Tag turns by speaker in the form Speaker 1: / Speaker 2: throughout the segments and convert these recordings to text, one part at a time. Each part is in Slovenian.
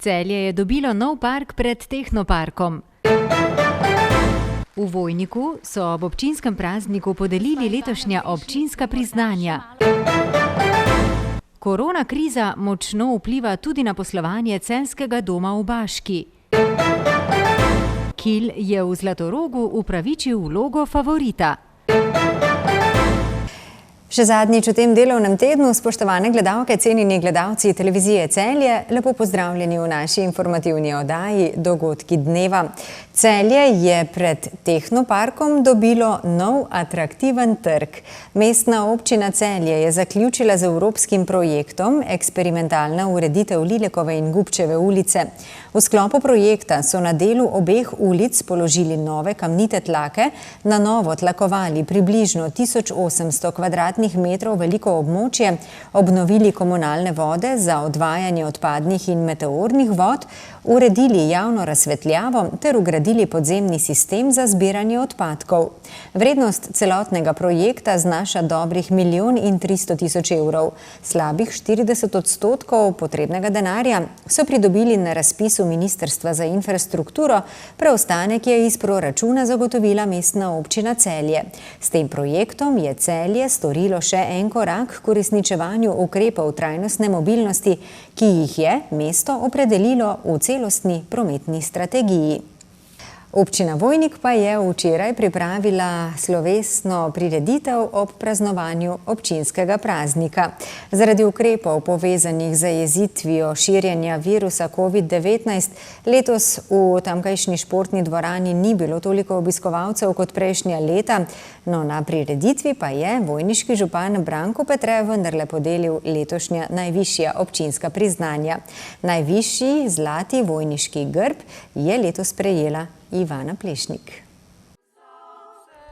Speaker 1: Celje je dobilo nov park pred Tehnoparkom. V Vojniku so ob občinskem prazniku podelili letošnja občinska priznanja. Korona kriza močno vpliva tudi na poslovanje celjskega doma v Baški. Kil je v Zlatorogu upravičil vlogo favorita.
Speaker 2: Še zadnjič v tem delovnem tednu, spoštovane gledalke, cenjeni gledalci televizije Celje, lepo pozdravljeni v naši informativni oddaji Dogodki dneva. Celje je pred Tehnoparkom dobilo nov atraktiven trg. Mestna občina Celje je zaključila z evropskim projektom eksperimentalna ureditev Lilekove in Gubčeve ulice. V sklopu projekta so na delu obeh ulic položili nove kamnite tlake, na novo tlakovali približno 1800 kvadratnih metrov veliko območje, obnovili komunalne vode za odvajanje odpadnih in meteornih vod, uredili javno razsvetljavo ter ugradili podzemni sistem za zbiranje odpadkov. Vrednost celotnega projekta znaša dobrih 1 300 000 evrov. Slabih 40% potrebnega denarja so pridobili na razpisu Ministrstva za infrastrukturo, preostanek je iz proračuna zagotovila mestna občina Celje. S tem projektom je Celje storilo še en korak k uresničevanju ukrepov trajnostne mobilnosti, ki jih je mesto opredelilo v celostni prometni strategiji. Občina Vojnik pa je včeraj pripravila slovesno prireditev ob praznovanju občinskega praznika. Zaradi ukrepov povezanih z zajezitvijo širjenja virusa COVID-19 letos v tamkajšnji športni dvorani ni bilo toliko obiskovalcev kot prejšnja leta, no na prireditvi pa je vojniški župan Branko Petre vendarle podelil letošnja najvišja občinska priznanja. Najvišji zlati vojniški grb je letos prejela Ivana Plešnik.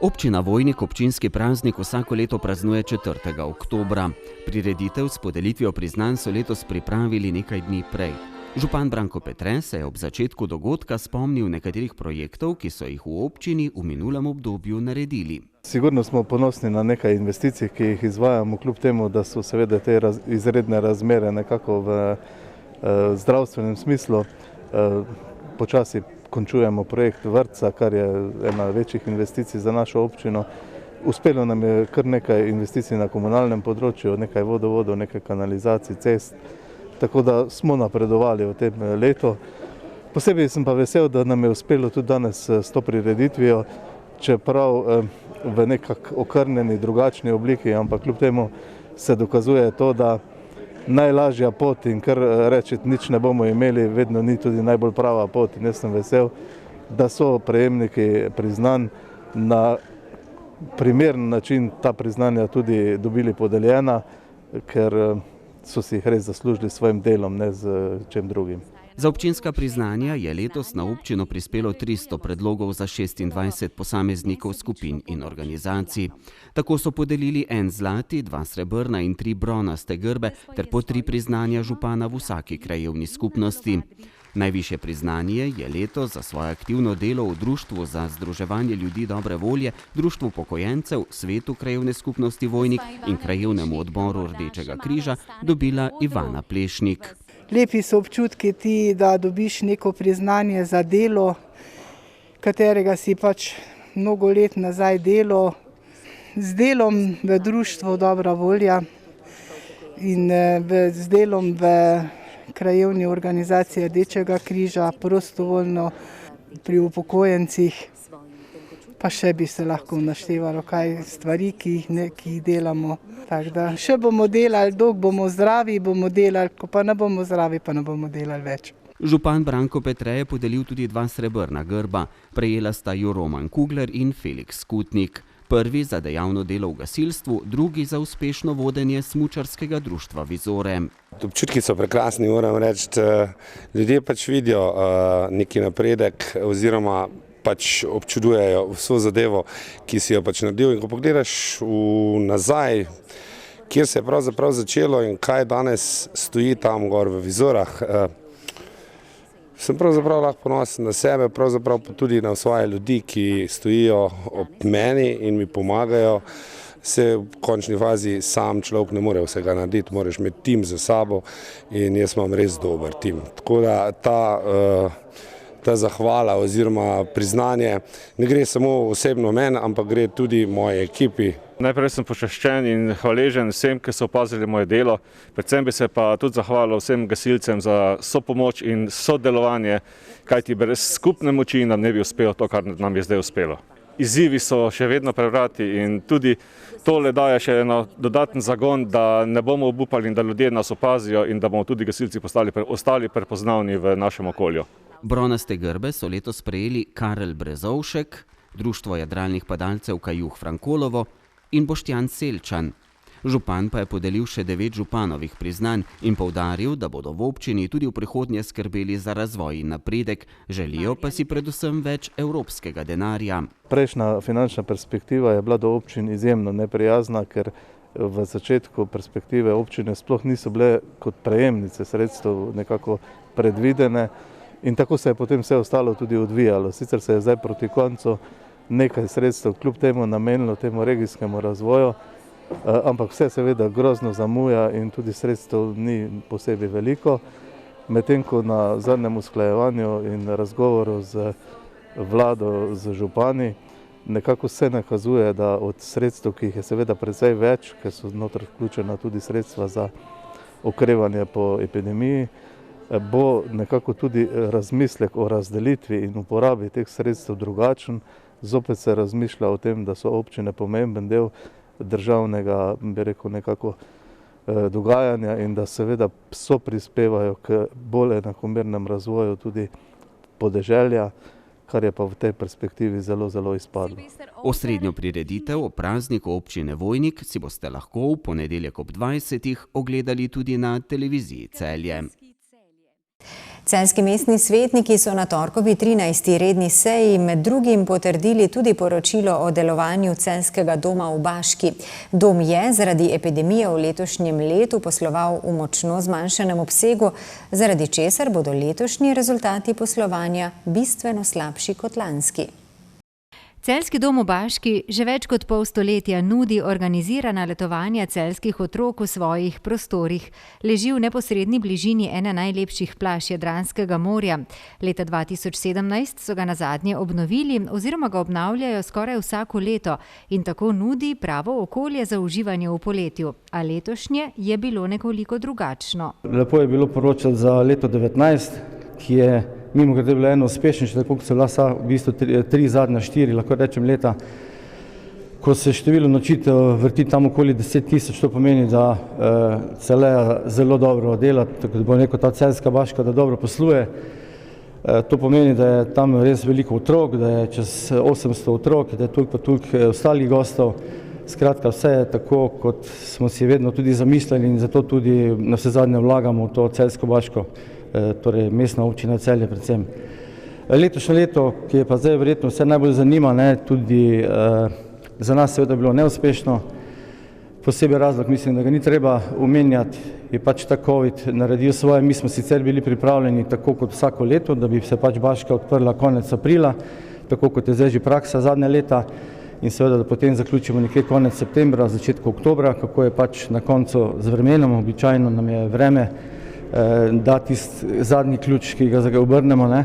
Speaker 3: Občina Vojnik občinski praznik vsako leto praznuje 4. oktobra. Prireditev s podelitvijo priznanj so letos pripravili nekaj dni prej. Župan Branko Petre se je ob začetku dogodka spomnil nekaterih projektov, ki so jih v občini v minulem obdobju naredili.
Speaker 4: Sigurno smo ponosni na nekaj investicij, ki jih izvajamo, kljub temu, da so seveda te izredne razmere nekako v zdravstvenem smislu. Počasi končujemo projekt vrtca, kar je ena večjih investicij za našo občino. Uspelo nam je kar nekaj investicij na komunalnem področju, nekaj vodovodov, nekaj kanalizacij, cest, tako da smo napredovali v tem letu. Posebej sem pa vesel, da nam je uspelo tudi danes s to prireditvijo, čeprav v nekako okrnjeni drugačni obliki, ampak kljub temu se dokazuje to, da najlažja pot in kar reči, nič ne bomo imeli, vedno ni tudi najbolj prava pot. In jaz sem vesel, da so prejemniki priznanj na primeren način ta priznanja tudi dobili podeljena, ker so si jih res zaslužili s svojim delom, ne z čem drugim.
Speaker 3: Za občinska priznanja je letos na občino prispelo 300 predlogov za 26 posameznikov, skupin in organizacij. Tako so podelili 1 zlati, 2 srebrna in 3 bronaste grbe ter po 3 priznanja župana v vsaki krajevni skupnosti. Najvišje priznanje je letos za svoje aktivno delo v Društvu za združevanje ljudi dobre volje, Društvu upokojencev, Svetu krajevne skupnosti Vojnik in Krajevnemu odboru Rdečega križa dobila Ivana Plešnik.
Speaker 5: Lepi so občutki ti, da dobiš neko priznanje za delo, katerega si pač mnogo let nazaj delal, z delom v Društvu dobra volja in z delom v Krajevni organizaciji Rdečega križa, prostovoljno pri upokojencih, pa še bi se lahko naštevalo kaj stvari, ki jih delamo. Tako da še bomo delali, dok bomo zdravi, bomo delali, ko pa ne bomo zdravi, pa ne bomo delali več.
Speaker 3: Župan Branko Petre je podelil tudi 2 srebrna grba. Prejela sta jo Roman Kugler in Felix Skutnik. Prvi za dejavno delo v gasilstvu, drugi za uspešno vodenje smučarskega društva Vizore.
Speaker 6: Občutki so prekrasni, moram reči. Ljudje pač vidijo neki napredek oziroma pač občudujejo vso zadevo, ki si jo pač naredil. In ko pogledaš nazaj, kjer se je pravzaprav začelo in kaj danes stoji tam gor v Vizorah, sem pravzaprav lahko ponosen na sebe, pravzaprav tudi na svoje ljudi, ki stojijo ob meni in mi pomagajo. se v končni fazi sam človek ne more vsega narediti, moraš imeti tim za sabo in jaz imam res dober tim. Tako da ta zahvala oziroma priznanje ne gre samo osebno meni, ampak gre tudi moji ekipi.
Speaker 7: Najprej sem počaščen in hvaležen vsem, ki so opazili moje delo. Predvsem bi se pa tudi zahvalil vsem gasilcem za sopomoč in sodelovanje, kajti brez skupne moči nam ne bi uspelo to, kar nam je zdaj uspelo. Izzivi so še vedno pred vrati in tudi tole daje še dodaten zagon, da ne bomo obupali in da ljudje nas opazijo in da bomo tudi gasilci ostali prepoznavni v našem okolju.
Speaker 3: Bronaste grbe so letos prejeli Karel Brezovšek, Društvo jadralnih padalcev Kajuh Frankolovo in Boštjan Selčan. Župan pa je podelil še 9 županovih priznanj in poudaril, da bodo v občini tudi v prihodnje skrbeli za razvoj in napredek, želijo pa si predvsem več evropskega denarja.
Speaker 4: Prejšnja finančna perspektiva je bila do občin izjemno neprijazna, ker v začetku perspektive občine sploh niso bile kot prejemnice sredstev nekako predvidene in tako se je potem vse ostalo tudi odvijalo. Sicer se je zdaj proti koncu nekaj sredstev kljub temu namenilo temu regijskemu razvoju, ampak vse seveda grozno zamuja in tudi sredstev ni posebej veliko. Medtem ko na zadnjem usklajevanju in razgovoru z vlado, z župani, nekako se nakazuje, da od sredstev, ki jih je seveda precej več, ker so noter vključena tudi sredstva za okrevanje po epidemiji, bo nekako tudi razmislek o razdelitvi in uporabi teh sredstev drugačen. Zopet se razmišlja o tem, da so občine pomemben del državnega, bi rekel, nekako dogajanja in da seveda so prispevajo k bolj enakomernem razvoju tudi podeželja, kar je pa v tej perspektivi zelo, zelo izpadlo.
Speaker 3: Osrednjo prireditev o prazniku občine Vojnik si boste lahko v ponedeljek ob 20. ogledali tudi na televiziji Celje.
Speaker 2: Celjski mestni svetniki so na torkovi 13. redni seji med drugim potrdili tudi poročilo o delovanju Celjskega doma v Baški. Dom je zaradi epidemije v letošnjem letu posloval v močno zmanjšanem obsegu, zaradi česar bodo letošnji rezultati poslovanja bistveno slabši kot lanski.
Speaker 1: Celjski dom v Baški že več kot pol stoletja nudi organizirana letovanja celjskih otrok v svojih prostorih. Leži v neposredni bližini ene najlepših plaž Jadranskega morja. Leta 2017 so ga nazadnje obnovili oziroma ga obnavljajo skoraj vsako leto in tako nudi pravo okolje za uživanje v poletju. A letošnje je bilo nekoliko drugačno.
Speaker 8: Lepo je bilo poročati za leto 2019, ki je mimogrede bilo eno uspešnejše, tako kot so bila v bistvu 3 zadnja 4, lahko rečem leta, ko se število nočitev vrti tam okoli 10 000, to pomeni, da Celja zelo dobro dela, tako da bo rekel ta Celjska Baška, da dobro posluje. To pomeni, da je tam res veliko otrok, da je čez 800 otrok, da je toliko ostalih gostov. Skratka, vse je tako, kot smo si vedno tudi zamislili in zato tudi na vse zadnje vlagamo v to Celjsko Baško, torej mestna občina Celje predvsem. Letošnje leto, ki je pa zdaj verjetno vse najbolj zanima, tudi za nas seveda bilo neuspešno. Posebej razlog, mislim, da ga ni treba omenjati, je pač ta COVID naredil svoje. Mi smo sicer bili pripravljeni tako kot vsako leto, da bi se pač Baška odprla konec aprila, tako kot je zdaj že praksa zadnja leta in seveda, da potem zaključimo nekje konec septembra, začetku oktobra, kako je pač na koncu z vremenom, običajno nam je vreme da tisti zadnji ključ, ki ga obrnemo.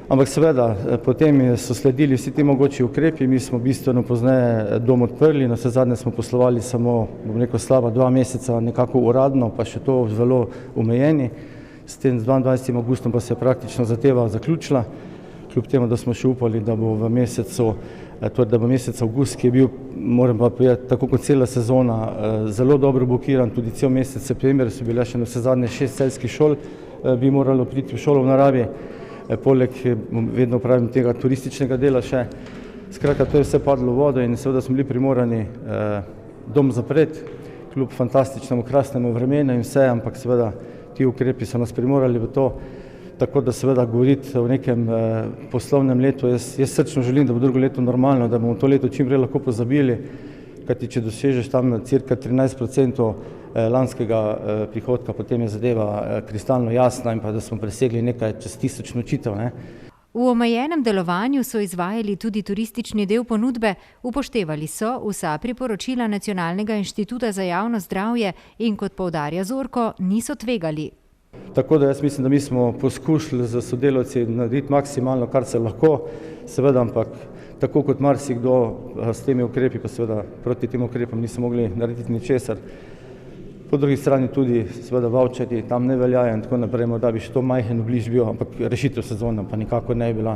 Speaker 8: Ampak seveda, potem so sledili vsi ti mogoči ukrepi, mi smo bistveno pozneje dom odprli, na vse zadnje smo poslovali samo, bom rekel, slaba 2 meseca nekako uradno, pa še to zelo omejeni. S tem 22. augustom pa se je praktično zadeva zaključila, kljub temu, da smo še upali, da bo v mesecu, torej da bo mesec avgust, ki je bil, moram pa povedati, tako kot cela sezona, zelo dobro blokiran, tudi cel mesec september so bile še na vse zadnje 6 celjskih šol, bi moralo priti v šolo v naravi, poleg, vedno pravim, tega turističnega dela še. Skratka, to je vse padlo v vodo in seveda smo bili primorani dom zapreti, kljub fantastičnemu, krasnemu vremenu in vse, ampak seveda ti ukrepi so nas primorali v to. Tako da seveda govoriti o nekem poslovnem letu, jaz srčno želim, da bo drugo leto normalno, da bomo to leto čim prej lahko pozabili, kajti če dosežeš tam cirka 13% lanskega prihodka, potem je zadeva kristalno jasna in pa da smo presegli nekaj čez 1000 nočitev.
Speaker 1: V omejenem delovanju so izvajali tudi turistični del ponudbe, upoštevali so vsa priporočila Nacionalnega inštituta za javno zdravje in, kot poudarja Zorko, niso tvegali.
Speaker 8: Tako da jaz mislim, da mi smo poskušali z sodelavci narediti maksimalno, kar se lahko, seveda, ampak tako kot marsikdo s temi ukrepi, pa seveda proti tem ukrepom niso mogli narediti ničesar. Po drugi strani tudi seveda vavčerji tam ne veljajo in tako naprej, morda bi še to majhen obliž bil, ampak rešitev sezona pa nikako ne je bila.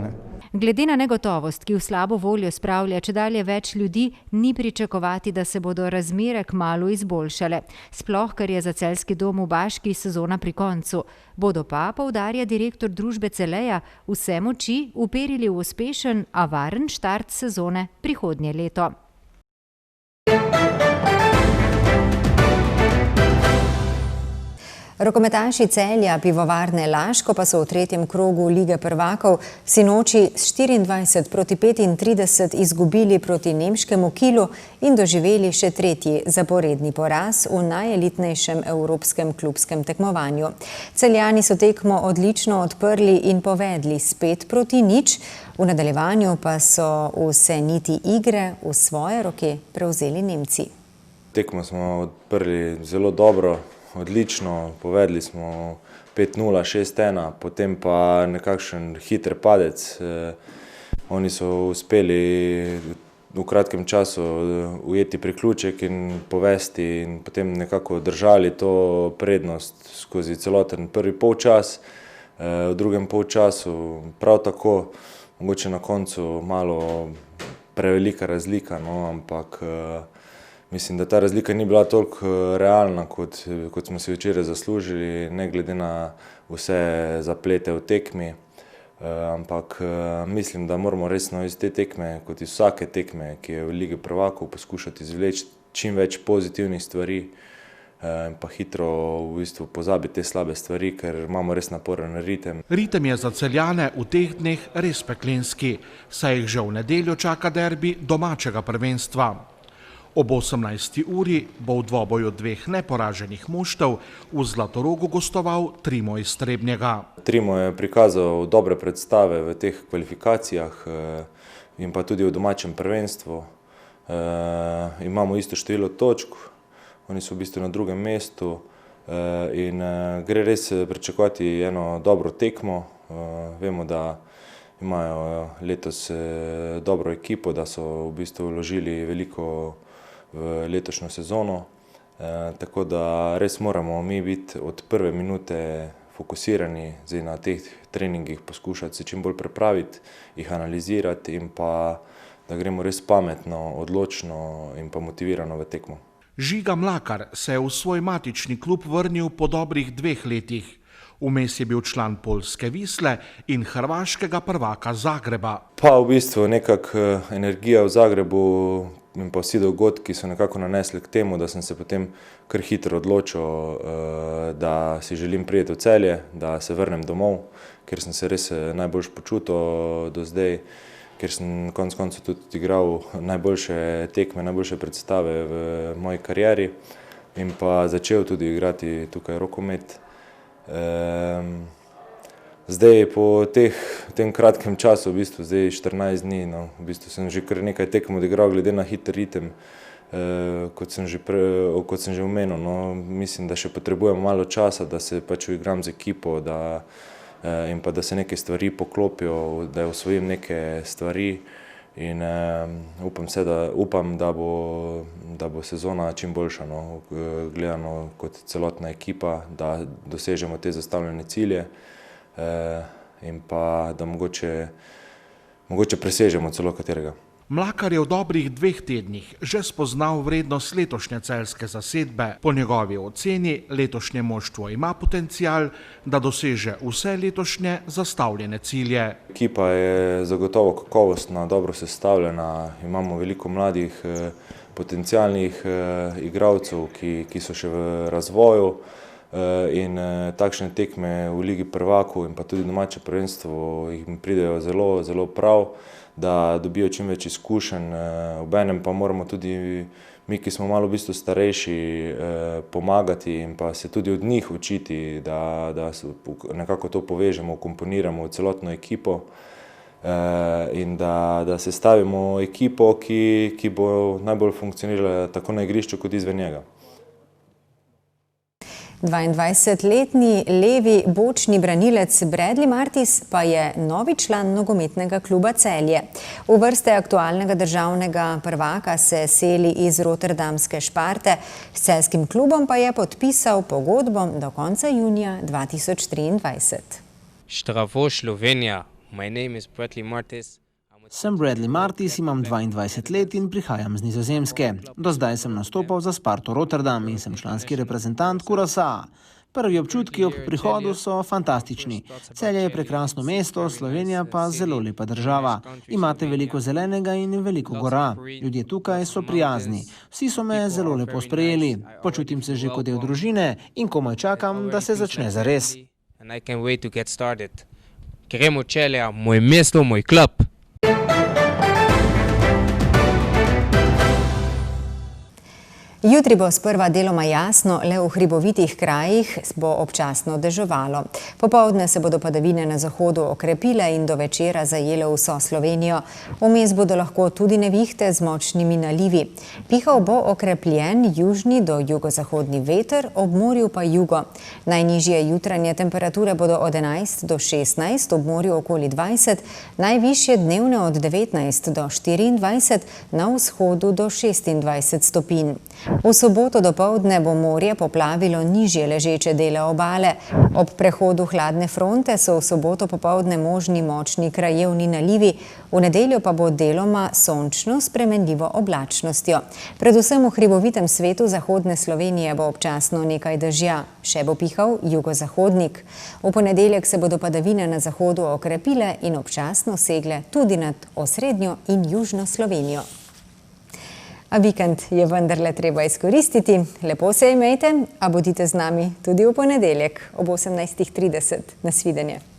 Speaker 1: Glede na negotovost, ki v slabo voljo spravlja čedalje več ljudi, ni pričakovati, da se bodo razmere kmalu izboljšale. Sploh, ker je za celjski dom v Baški sezona pri koncu. Bodo pa, poudarja direktor družbe Celeja, vse moči uperili v uspešen, a varen štart sezone prihodnje leto.
Speaker 2: Rokometaši Celja Pivovarne Laško pa so v tretjem krogu Lige prvakov sinoči s 24-35 izgubili proti nemškemu Kielu in doživeli še tretji zaporedni poraz v najelitnejšem evropskem klubskem tekmovanju. Celjani so tekmo odlično odprli in povedli s 5-0, v nadaljevanju pa so vse niti igre v svoje roke prevzeli Nemci.
Speaker 9: Tekmo smo odprli zelo dobro, odlično, povedli smo 5-0, 6-1, potem pa nekakšen hiter padec. Oni so uspeli v kratkem času ujeti priključek in povesti in potem nekako držali to prednost skozi celoten prvi polčas. V drugem polčasu prav tako, mogoče na koncu malo prevelika razlika, no, ampak mislim, da ta razlika ni bila toliko realna, kot smo si včeraj zaslužili, ne glede na vse zaplete v tekmi. Ampak mislim, da moramo resno iz te tekme, kot iz vsake tekme, ki je v Ligi prvakov, poskušati izvleči čim več pozitivnih stvari in pa hitro v bistvu pozabiti te slabe stvari, ker imamo res naporen ritem.
Speaker 10: Ritem je za Celjane v teh dneh res peklenski, saj jih že v nedeljo čaka derbi domačega prvenstva. Ob 18. uri bo v dvoboju dveh neporaženih moštev v Zlatorogu gostoval Trimo iz Trebnjega.
Speaker 9: Trimo je prikazal dobre predstave v teh kvalifikacijah in pa tudi v domačem prvenstvu. Imamo isto število točk, oni so v bistvu na drugem mestu in gre res pričakovati eno dobro tekmo. Vemo, da imajo letos dobro ekipo, da so v bistvu vložili veliko v letošnjo sezono, tako da res moramo mi biti od prve minute fokusirani, zdaj na teh treningih poskušati se čim bolj pripraviti, jih analizirati in pa da gremo res pametno, odločno in pa motivirano v tekmo.
Speaker 10: Žiga Mlakar se je v svoj matični klub vrnil po dobrih 2 letih. Vmes je bil član poljske Visle in hrvaškega prvaka Zagreba.
Speaker 9: Pa v bistvu nekako energija v Zagrebu in pa vsi dogodki so nekako nanesli k temu, da sem se potem kar hitro odločil, da si želim priti v Celje, da se vrnem domov, ker sem se res najboljš počutil do zdaj, ker sem konec koncev tudi igral najboljše tekme, najboljše predstave v moji karieri in pa začel tudi igrati tukaj rokomet. Zdaj po tem kratkem času, v bistvu zdaj 14 dni, no, v bistvu sem že kar nekaj tekem odigral glede na hiter ritem, kot sem že omenil, no, mislim, da še potrebujem malo časa, da se pač uigram z ekipo in pa da se neke stvari poklopijo, da osvojim neke stvari in upam, da bo sezona čim boljša, no, gledano kot celotna ekipa, da dosežemo te zastavljene cilje in pa da mogoče presežemo celo katerega.
Speaker 10: Mlakar je v dobrih 2 tednih že spoznal vrednost letošnje celjske zasedbe. Po njegovi oceni letošnje moštvo ima potencial, da doseže vse letošnje zastavljene cilje.
Speaker 9: Ekipa je zagotovo kakovostna, dobro sestavljena, imamo veliko mladih potencialnih igralcev, ki so še v razvoju. In takšne tekme v Ligi prvakov in pa tudi domače prvenstvo jim pridejo zelo, zelo prav, da dobijo čim več izkušenj. Obenem pa moramo tudi mi, ki smo malo v bistvu starejši, pomagati in pa se tudi od njih učiti, da nekako to povežemo, komponiramo v celotno ekipo. in da sestavimo ekipo, ki bo najbolj funkcionirala tako na igrišču kot izven njega.
Speaker 2: 22-letni levi bočni branilec Bradley Martis pa je novi član nogometnega kluba Celje. V vrste aktualnega državnega prvaka se seli iz rotterdamske Šparte, s celskim klubom pa je podpisal pogodbo do konca junija 2023.
Speaker 11: Zdravo Slovenija, my name is Bradley Martis.
Speaker 12: Sem Bradley Martis, imam 22 let in prihajam z Nizozemske. Do zdaj sem nastopal za Sparto Rotterdam in sem članski reprezentant Curaçaa. Prvi občutki ob prihodu so fantastični. Celje je prekrasno mesto, Slovenija pa zelo lepa država. Imate veliko zelenega in veliko gora. Ljudje tukaj so prijazni. Vsi so me zelo lepo sprejeli. Počutim se že kot del družine in komaj čakam, da se začne zares.
Speaker 11: Gremo Celje, moj mesto, moj klub.
Speaker 2: Jutri bo sprva deloma jasno, le v hribovitih krajih bo občasno deževalo. Popoldne se bodo padavine na zahodu okrepile in do večera zajele vso Slovenijo. Vmes bodo lahko tudi nevihte z močnimi nalivi. Pihal bo okrepljen južni do jugozahodni veter, ob morju pa jugo. Najnižje jutranje temperature bodo od 11 do 16, ob morju okoli 20, najvišje dnevne od 19 do 24, na vzhodu do 26 stopinj. V soboto dopoldne bo morje poplavilo nižje ležeče dele obale. Ob prehodu hladne fronte so v soboto popoldne možni močni krajevni nalivi, v nedeljo pa bo deloma sončno s spremenljivo oblačnostjo. Predvsem v hribovitem svetu zahodne Slovenije bo občasno nekaj dežja, še bo pihal jugozahodnik. V ponedeljek se bodo padavine na zahodu okrepile in občasno segle tudi nad osrednjo in južno Slovenijo. A vikend je vendarle treba izkoristiti. Lepo se imejte, a bodite z nami tudi v ponedeljek ob 18:30. Nasvidenje.